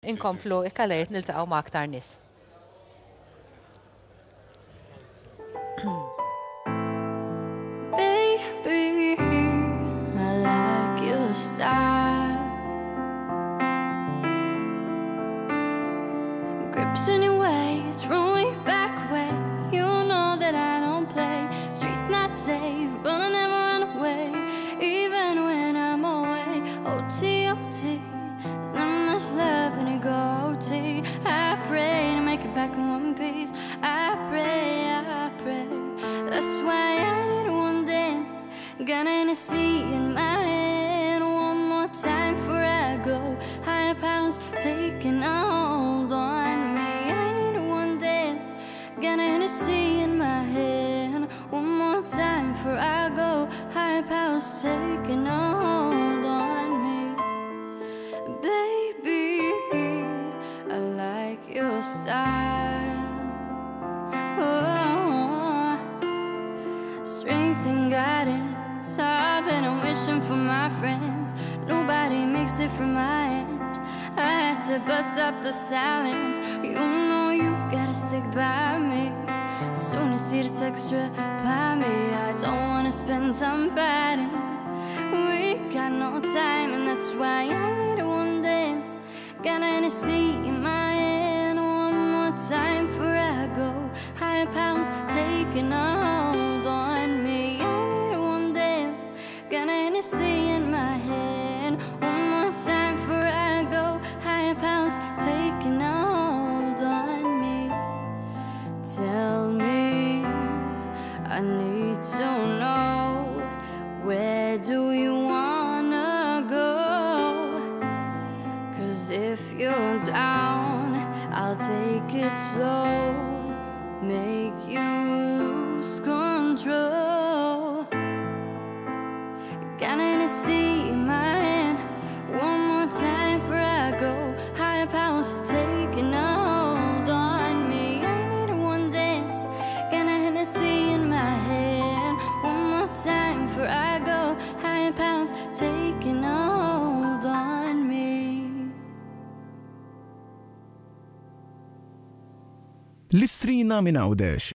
Inkomplu ikkalajt niltaqgħu ma' aktar nies. Baby, I like your style. Grips in your ways from way back when you know that I don't play. Streets not safe, but I never run away, even when I'm away. OT, OT, there's not much love in a goatee. I pray to make it back in one piece. I pray, I pray. That's why I need one dance. Got Hennessy in my hand. One more time before I go. Higher powers taking a hold on me. I need one dance. Got Hennessy in my hand. One more time before I go. Higher powers taking a hold on me. Baby, I like your style. Oh, strength and guidance. I've been wishing for my friends. Nobody makes it from my end. I had to bust up the silence. You know you gotta stick by me. Soon as see the texture by me, I don't wanna spend time fighting. We got no time, and that's why I need one dance. Got Hennessy in my hand. One more time before I go. Higher powers taking a hold on me. I need one dance. Got Hennessy in my hand. One more time before I go. Higher powers taking a hold on me. Tell me, I need to know, where do you wanna go? 'Cause if you're down, I'll take it slow, make you lose control. Got Hennessy in my hand. One more time before I go. Higher powers taking a hold on me. I need one dance. Got Hennessy in my hand. One more time before I go. Higher powers taking a hold on me. L-Istrina minn Għawdex.